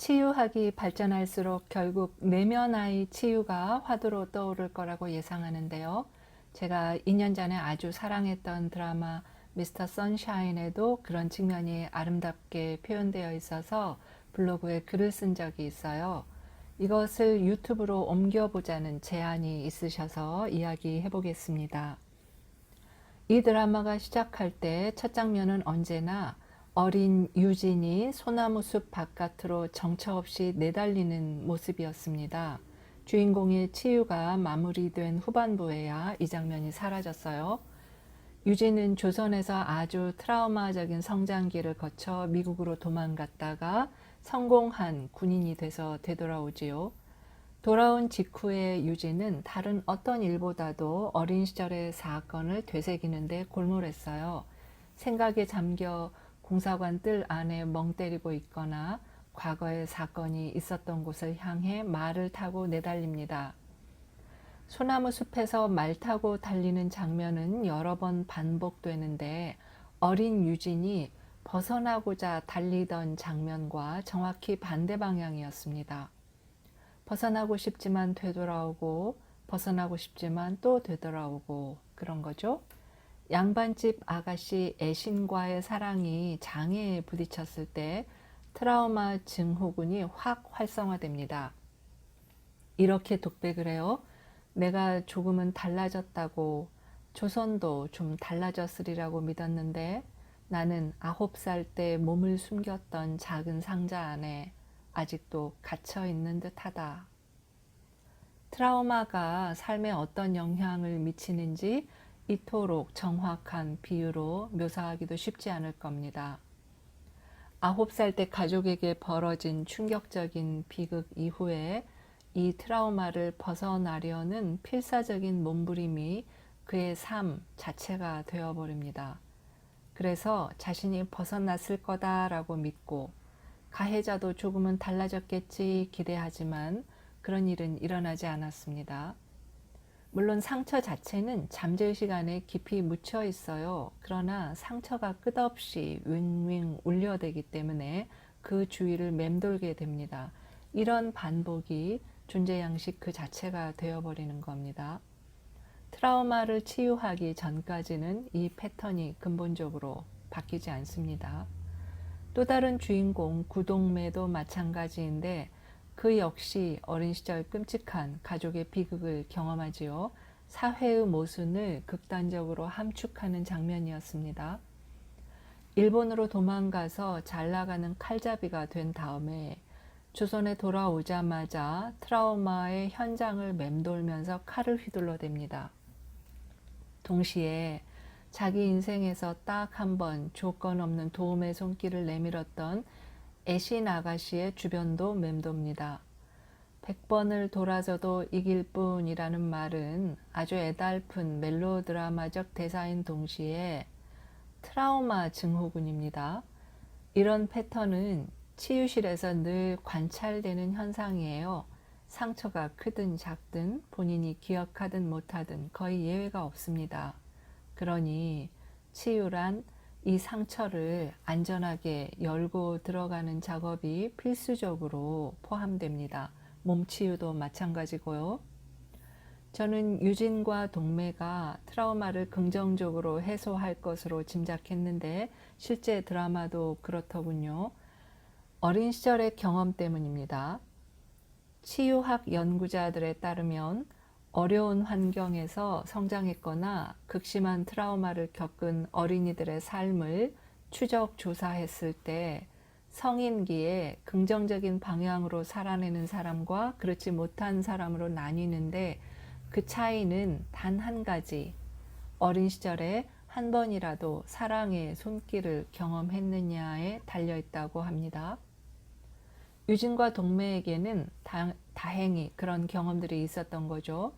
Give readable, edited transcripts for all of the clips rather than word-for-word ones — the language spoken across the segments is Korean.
치유학이 발전할수록 결국 내면의 치유가 화두로 떠오를 거라고 예상하는데요. 제가 2년 전에 아주 사랑했던 드라마 미스터 선샤인에도 그런 측면이 아름답게 표현되어 있어서 블로그에 글을 쓴 적이 있어요. 이것을 유튜브로 옮겨보자는 제안이 있으셔서 이야기해 보겠습니다. 이 드라마가 시작할 때 첫 장면은 언제나 어린 유진이 소나무 숲 바깥으로 정처 없이 내달리는 모습이었습니다. 주인공의 치유가 마무리된 후반부에야 이 장면이 사라졌어요. 유진은 조선에서 아주 트라우마적인 성장기를 거쳐 미국으로 도망갔다가 성공한 군인이 돼서 되돌아오지요. 돌아온 직후에 유진은 다른 어떤 일보다도 어린 시절의 사건을 되새기는데 골몰했어요. 생각에 잠겨 공사관 뜰 안에 멍 때리고 있거나 과거의 사건이 있었던 곳을 향해 말을 타고 내달립니다. 소나무 숲에서 말 타고 달리는 장면은 여러 번 반복되는데 어린 유진이 벗어나고자 달리던 장면과 정확히 반대 방향이었습니다. 벗어나고 싶지만 되돌아오고 벗어나고 싶지만 또 되돌아오고 그런 거죠. 양반집 아가씨 애신과의 사랑이 장애에 부딪혔을 때 트라우마 증후군이 확 활성화됩니다. 이렇게 독백을 해요. 내가 조금은 달라졌다고, 조선도 좀 달라졌으리라고 믿었는데 나는 9살 때 몸을 숨겼던 작은 상자 안에 아직도 갇혀 있는 듯하다. 트라우마가 삶에 어떤 영향을 미치는지 이토록 정확한 비유로 묘사하기도 쉽지 않을 겁니다. 9살 때 가족에게 벌어진 충격적인 비극 이후에 이 트라우마를 벗어나려는 필사적인 몸부림이 그의 삶 자체가 되어버립니다. 그래서 자신이 벗어났을 거다라고 믿고 가해자도 조금은 달라졌겠지 기대하지만 그런 일은 일어나지 않았습니다. 물론 상처 자체는 잠재의식 안에 깊이 묻혀 있어요. 그러나 상처가 끝없이 윙윙 울려대기 때문에 그 주위를 맴돌게 됩니다. 이런 반복이 존재 양식 그 자체가 되어버리는 겁니다. 트라우마를 치유하기 전까지는 이 패턴이 근본적으로 바뀌지 않습니다. 또 다른 주인공 구동매도 마찬가지인데 그 역시 어린 시절 끔찍한 가족의 비극을 경험하지요. 사회의 모순을 극단적으로 함축하는 장면이었습니다. 일본으로 도망가서 잘 나가는 칼잡이가 된 다음에 조선에 돌아오자마자 트라우마의 현장을 맴돌면서 칼을 휘둘러댑니다. 동시에 자기 인생에서 딱 한 번 조건 없는 도움의 손길을 내밀었던 애신 아가씨의 주변도 맴돕니다. 100번을 돌아서도 이길 뿐이라는 말은 아주 애달픈 멜로드라마적 대사인 동시에 트라우마 증후군입니다. 이런 패턴은 치유실에서 늘 관찰되는 현상이에요. 상처가 크든 작든 본인이 기억하든 못하든 거의 예외가 없습니다. 그러니 치유란 이 상처를 안전하게 열고 들어가는 작업이 필수적으로 포함됩니다. 몸치유도 마찬가지고요. 저는 유진과 동매가 트라우마를 긍정적으로 해소할 것으로 짐작했는데 실제 드라마도 그렇더군요. 어린 시절의 경험 때문입니다. 치유학 연구자들에 따르면 어려운 환경에서 성장했거나 극심한 트라우마를 겪은 어린이들의 삶을 추적 조사했을 때 성인기에 긍정적인 방향으로 살아내는 사람과 그렇지 못한 사람으로 나뉘는데 그 차이는 단 한 가지, 어린 시절에 한 번이라도 사랑의 손길을 경험했느냐에 달려있다고 합니다. 유진과 동매에게는 다행히 그런 경험들이 있었던 거죠.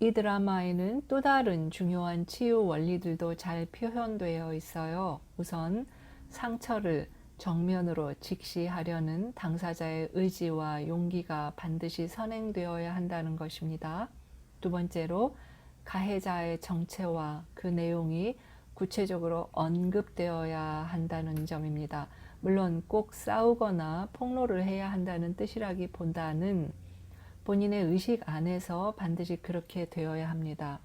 이 드라마에는 또 다른 중요한 치유 원리들도 잘 표현되어 있어요. 우선 상처를 정면으로 직시하려는 당사자의 의지와 용기가 반드시 선행되어야 한다는 것입니다. 두 번째로 가해자의 정체와 그 내용이 구체적으로 언급되어야 한다는 점입니다. 물론 꼭 싸우거나 폭로를 해야 한다는 뜻이라기보다는 본인의 의식 안에서 반드시 그렇게 되어야 합니다.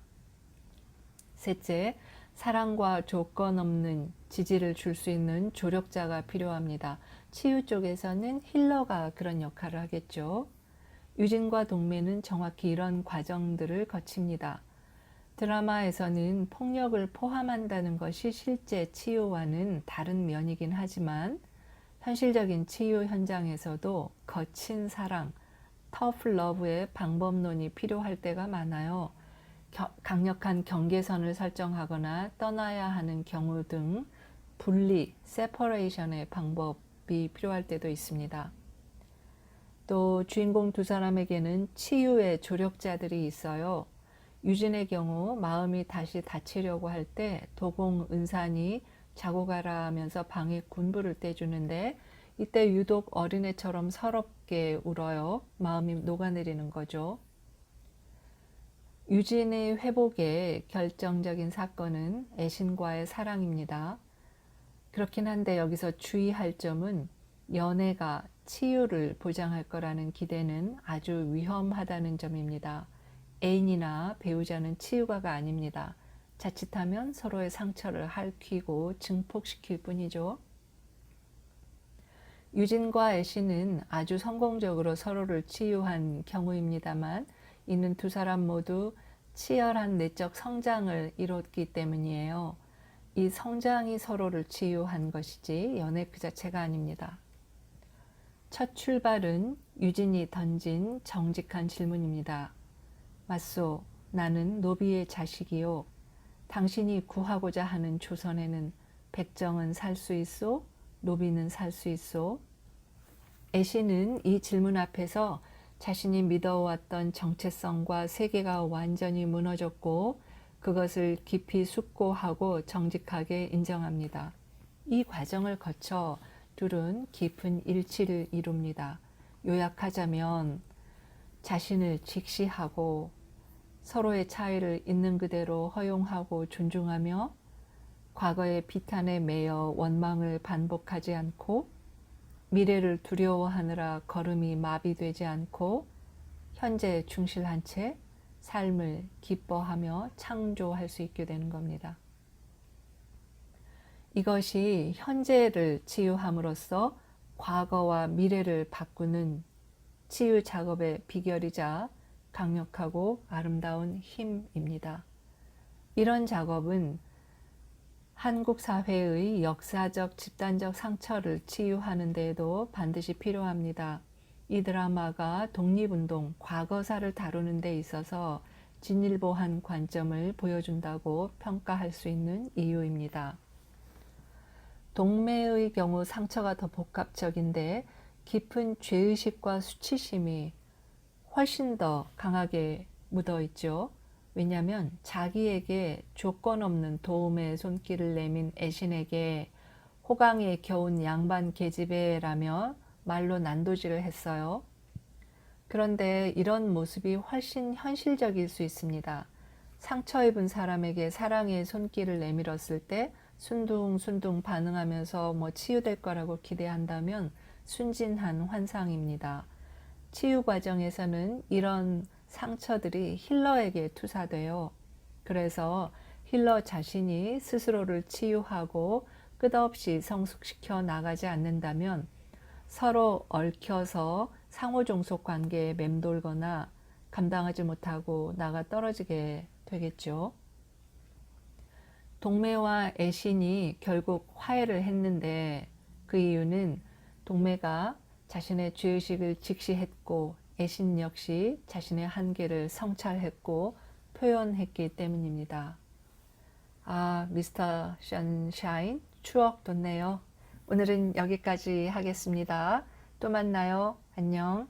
셋째, 사랑과 조건 없는 지지를 줄 수 있는 조력자가 필요합니다. 치유 쪽에서는 힐러가 그런 역할을 하겠죠. 유진과 동매는 정확히 이런 과정들을 거칩니다. 드라마에서는 폭력을 포함한다는 것이 실제 치유와는 다른 면이긴 하지만 현실적인 치유 현장에서도 거친 사랑, 터프 러브의 방법론이 필요할 때가 많아요. 강력한 경계선을 설정하거나 떠나야 하는 경우 등 분리, 세퍼레이션의 방법이 필요할 때도 있습니다. 또 주인공 두 사람에게는 치유의 조력자들이 있어요. 유진의 경우 마음이 다시 다치려고 할 때 도공 은산이 자고 가라 하면서 방에 군부를 떼주는데 이때 유독 어린애처럼 서럽게 울어요. 마음이 녹아내리는 거죠. 유진의 회복의 결정적인 사건은 애신과의 사랑입니다. 그렇긴 한데 여기서 주의할 점은 연애가 치유를 보장할 거라는 기대는 아주 위험하다는 점입니다. 애인이나 배우자는 치유가가 아닙니다. 자칫하면 서로의 상처를 핥히고 증폭시킬 뿐이죠. 유진과 애신은 아주 성공적으로 서로를 치유한 경우입니다만 이는 두 사람 모두 치열한 내적 성장을 이뤘기 때문이에요. 이 성장이 서로를 치유한 것이지 연애 그 자체가 아닙니다. 첫 출발은 유진이 던진 정직한 질문입니다. 맞소, 나는 노비의 자식이요. 당신이 구하고자 하는 조선에는 백정은 살 수 있소? 노비는 살 수 있소? 애신은 이 질문 앞에서 자신이 믿어왔던 정체성과 세계가 완전히 무너졌고 그것을 깊이 숙고하고 정직하게 인정합니다. 이 과정을 거쳐 둘은 깊은 일치를 이룹니다. 요약하자면 자신을 직시하고 서로의 차이를 있는 그대로 허용하고 존중하며 과거의 비탄에 매여 원망을 반복하지 않고 미래를 두려워하느라 걸음이 마비되지 않고 현재에 충실한 채 삶을 기뻐하며 창조할 수 있게 되는 겁니다. 이것이 현재를 치유함으로써 과거와 미래를 바꾸는 치유 작업의 비결이자 강력하고 아름다운 힘입니다. 이런 작업은 한국 사회의 역사적 집단적 상처를 치유하는 데에도 반드시 필요합니다. 이 드라마가 독립운동, 과거사를 다루는 데 있어서 진일보한 관점을 보여준다고 평가할 수 있는 이유입니다. 동매의 경우 상처가 더 복합적인데 깊은 죄의식과 수치심이 훨씬 더 강하게 묻어 있죠. 왜냐하면 자기에게 조건 없는 도움의 손길을 내민 애신에게 호강에 겨운 양반 계집애라며 말로 난도질을 했어요. 그런데 이런 모습이 훨씬 현실적일 수 있습니다. 상처 입은 사람에게 사랑의 손길을 내밀었을 때 순둥순둥 반응하면서 치유될 거라고 기대한다면 순진한 환상입니다. 치유 과정에서는 이런 상처들이 힐러에게 투사돼요. 그래서 힐러 자신이 스스로를 치유하고 끝없이 성숙시켜 나가지 않는다면 서로 얽혀서 상호종속 관계에 맴돌거나 감당하지 못하고 나가 떨어지게 되겠죠. 동매와 애신이 결국 화해를 했는데 그 이유는 동매가 자신의 죄의식을 직시했고 애신 역시 자신의 한계를 성찰했고 표현했기 때문입니다. 아, 미스터 션샤인 추억 돋네요. 오늘은 여기까지 하겠습니다. 또 만나요. 안녕.